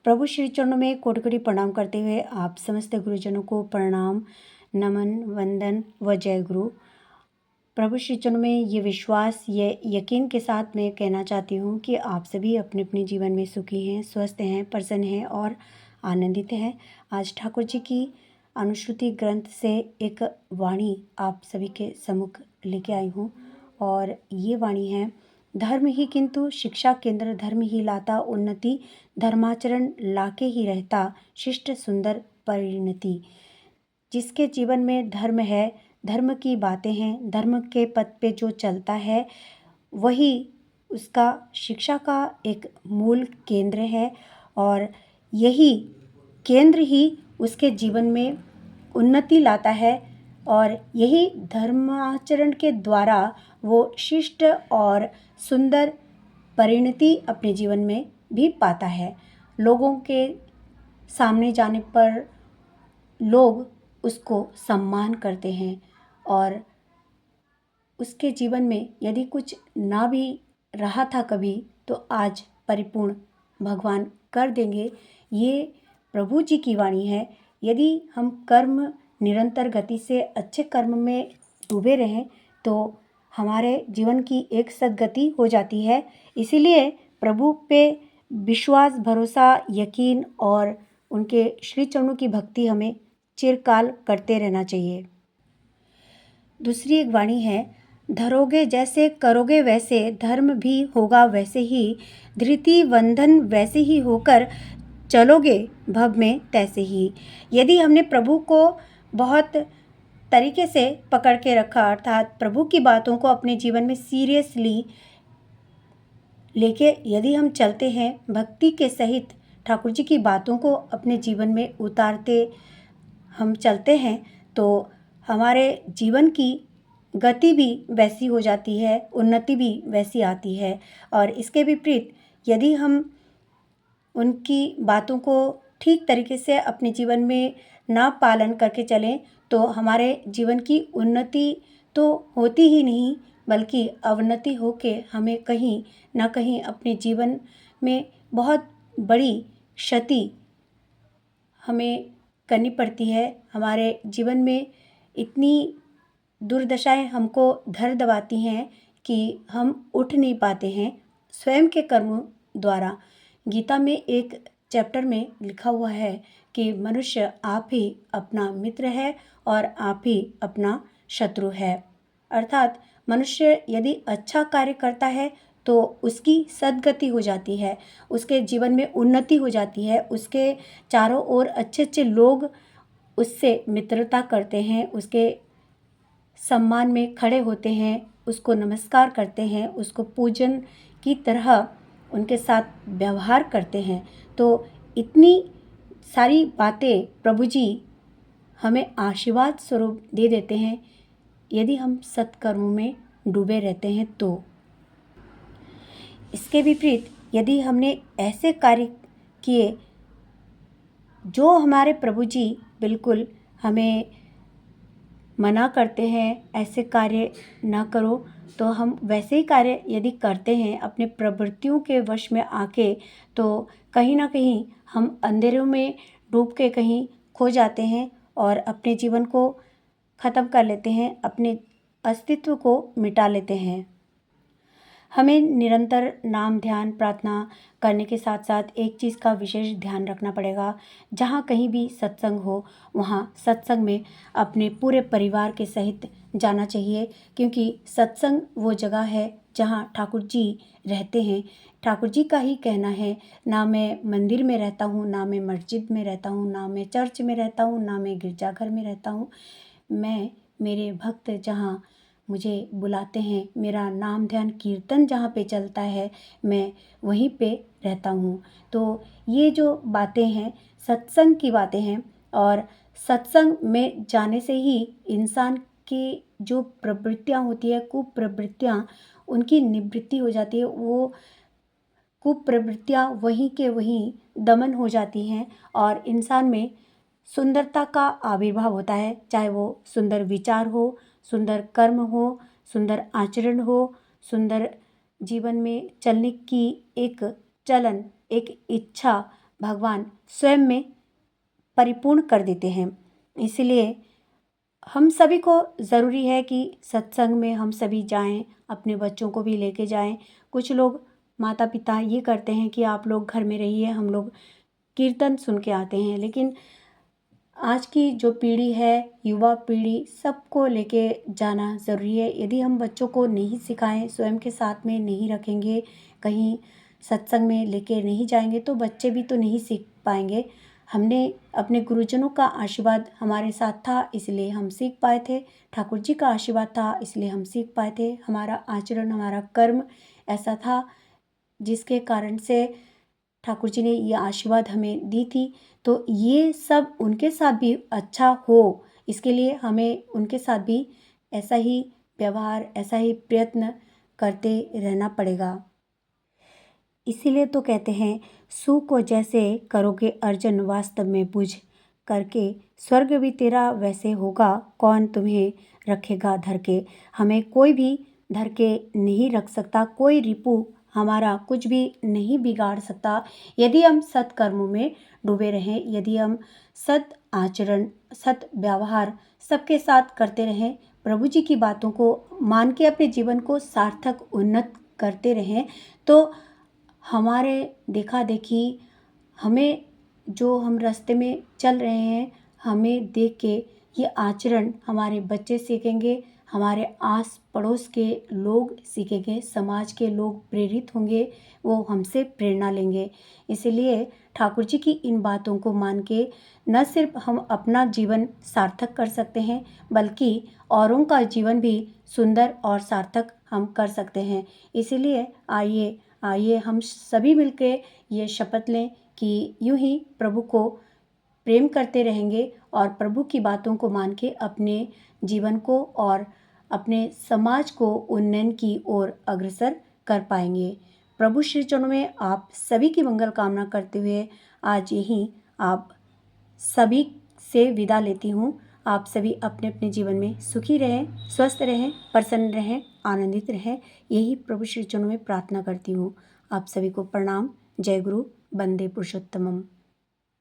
प्रभु श्री चरणों में कोटि कोटि प्रणाम करते हुए आप समस्त गुरुजनों को प्रणाम, नमन, वंदन व जय गुरु। प्रभु श्री चरणों में ये विश्वास, ये यकीन के साथ मैं कहना चाहती हूँ कि आप सभी अपने अपने जीवन में सुखी हैं, स्वस्थ हैं, प्रसन्न हैं और आनंदित हैं। आज ठाकुर जी की अनुश्रुति ग्रंथ से एक वाणी आप सभी के सम्मुख लेके आई हूँ और ये वाणी है, धर्म ही किंतु शिक्षा केंद्र, धर्म ही लाता उन्नति, धर्माचरण लाके ही रहता शिष्ट सुंदर परिणति। जिसके जीवन में धर्म है, धर्म की बातें हैं, धर्म के पथ पे जो चलता है वही उसका शिक्षा का एक मूल केंद्र है और यही केंद्र ही उसके जीवन में उन्नति लाता है और यही धर्माचरण के द्वारा वो शिष्ट और सुंदर परिणति अपने जीवन में भी पाता है। लोगों के सामने जाने पर लोग उसको सम्मान करते हैं और उसके जीवन में यदि कुछ ना भी रहा था कभी तो आज परिपूर्ण भगवान कर देंगे। ये प्रभु जी की वाणी है। यदि हम कर्म निरंतर गति से अच्छे कर्म में डूबे रहें तो हमारे जीवन की एक सद्गति हो जाती है। इसीलिए प्रभु पे विश्वास, भरोसा, यकीन और उनके श्री चरणों की भक्ति हमें चिरकाल करते रहना चाहिए। दूसरी एक वाणी है, धरोगे जैसे करोगे वैसे, धर्म भी होगा वैसे ही, धृति बंधन वैसे ही होकर चलोगे भव में तैसे ही। यदि हमने प्रभु को बहुत तरीके से पकड़ के रखा, अर्थात प्रभु की बातों को अपने जीवन में सीरियसली लेके यदि हम चलते हैं, भक्ति के सहित ठाकुर जी की बातों को अपने जीवन में उतारते हम चलते हैं तो हमारे जीवन की गति भी वैसी हो जाती है, उन्नति भी वैसी आती है। और इसके विपरीत यदि हम उनकी बातों को ठीक तरीके से अपने जीवन में ना पालन करके चलें तो हमारे जीवन की उन्नति तो होती ही नहीं बल्कि अवनति होके हमें कहीं ना कहीं अपने जीवन में बहुत बड़ी क्षति हमें करनी पड़ती है। हमारे जीवन में इतनी दुर्दशाएं हमको धर दबाती हैं कि हम उठ नहीं पाते हैं स्वयं के कर्मों द्वारा। गीता में एक चैप्टर में लिखा हुआ है कि मनुष्य आप ही अपना मित्र है और आप ही अपना शत्रु है। अर्थात मनुष्य यदि अच्छा कार्य करता है तो उसकी सद्गति हो जाती है, उसके जीवन में उन्नति हो जाती है, उसके चारों ओर अच्छे अच्छे लोग उससे मित्रता करते हैं, उसके सम्मान में खड़े होते हैं, उसको नमस्कार करते हैं, उसको पूजन की तरह उनके साथ व्यवहार करते हैं। तो इतनी सारी बातें प्रभु जी हमें आशीर्वाद स्वरूप दे देते हैं यदि हम सत्कर्मों में डूबे रहते हैं तो। इसके विपरीत यदि हमने ऐसे कार्य किए जो हमारे प्रभु जी बिल्कुल हमें मना करते हैं, ऐसे कार्य ना करो, तो हम वैसे ही कार्य यदि करते हैं अपने प्रवृत्तियों के वश में आके तो कहीं ना कहीं हम अंधेरों में डूब के कहीं खो जाते हैं और अपने जीवन को ख़त्म कर लेते हैं, अपने अस्तित्व को मिटा लेते हैं। हमें निरंतर नाम, ध्यान, प्रार्थना करने के साथ साथ एक चीज़ का विशेष ध्यान रखना पड़ेगा। जहाँ कहीं भी सत्संग हो वहाँ सत्संग में अपने पूरे परिवार के सहित जाना चाहिए, क्योंकि सत्संग वो जगह है जहाँ ठाकुर जी रहते हैं। ठाकुर जी का ही कहना है, ना मैं मंदिर में रहता हूँ, ना मैं मस्जिद में रहता हूँ, ना मैं चर्च में रहता हूँ, ना मैं गिरजाघर में रहता हूँ। मैं, मेरे भक्त जहाँ मुझे बुलाते हैं, मेरा नाम, ध्यान, कीर्तन जहाँ पे चलता है, मैं वहीं पे रहता हूँ। तो ये जो बातें हैं सत्संग की बातें हैं और सत्संग में जाने से ही इंसान की जो प्रवृत्तियाँ होती है, कुप्रवृत्तियाँ, उनकी निवृत्ति हो जाती है। वो कुप्रवृत्तियाँ वहीं के वहीं दमन हो जाती हैं और इंसान में सुंदरता का आविर्भाव होता है, चाहे वो सुंदर विचार हो, सुंदर कर्म हो, सुंदर आचरण हो, सुंदर जीवन में चलने की एक चलन, एक इच्छा भगवान स्वयं में परिपूर्ण कर देते हैं। इसलिए हम सभी को ज़रूरी है कि सत्संग में हम सभी जाएं, अपने बच्चों को भी लेके जाएं। कुछ लोग माता पिता ये करते हैं कि आप लोग घर में रहिए, हम लोग कीर्तन सुन के आते हैं, लेकिन आज की जो पीढ़ी है, युवा पीढ़ी, सबको लेके जाना ज़रूरी है। यदि हम बच्चों को नहीं सिखाएं, स्वयं के साथ में नहीं रखेंगे, कहीं सत्संग में लेके नहीं जाएंगे, तो बच्चे भी तो नहीं सीख पाएंगे। हमने अपने गुरुजनों का आशीर्वाद हमारे साथ था, इसलिए हम सीख पाए थे। ठाकुर जी का आशीर्वाद था, इसलिए हम सीख पाए थे। हमारा आचरण, हमारा कर्म ऐसा था जिसके कारण से ठाकुर जी ने ये आशीर्वाद हमें दी थी। तो ये सब उनके साथ भी अच्छा हो, इसके लिए हमें उनके साथ भी ऐसा ही व्यवहार, ऐसा ही प्रयत्न करते रहना पड़ेगा। इसीलिए तो कहते हैं, सू को जैसे करोगे अर्जन वास्तव में बुझ करके, स्वर्ग भी तेरा वैसे होगा, कौन तुम्हें रखेगा धर के। हमें कोई भी धर के नहीं रख सकता, कोई रिपु हमारा कुछ भी नहीं बिगाड़ सकता। यदि हम सत्कर्मों में डूबे रहें, यदि हम सत आचरण, सत व्यवहार सबके साथ करते रहें, प्रभु जी की बातों को मान के अपने जीवन को सार्थक उन्नत करते रहें, तो हमारे देखा देखी हमें, जो हम रास्ते में चल रहे हैं, हमें देख के ये आचरण हमारे बच्चे सीखेंगे, हमारे आस पड़ोस के लोग सीखेंगे, समाज के लोग प्रेरित होंगे, वो हमसे प्रेरणा लेंगे। इसलिए ठाकुर जी की इन बातों को मान के न सिर्फ हम अपना जीवन सार्थक कर सकते हैं, बल्कि औरों का जीवन भी सुंदर और सार्थक हम कर सकते हैं। इसलिए आइए हम सभी मिलके ये शपथ लें कि यूं ही प्रभु को प्रेम करते रहेंगे और प्रभु की बातों को मान के अपने जीवन को और अपने समाज को उन्नयन की ओर अग्रसर कर पाएंगे। प्रभु श्री चरणों में आप सभी की मंगल कामना करते हुए आज यहीं आप सभी से विदा लेती हूँ। आप सभी अपने अपने जीवन में सुखी रहें, स्वस्थ रहें, प्रसन्न रहें, आनंदित रहें, यही प्रभु श्री चरणों में प्रार्थना करती हूँ। आप सभी को प्रणाम। जय गुरु। वंदे पुरुषोत्तमम।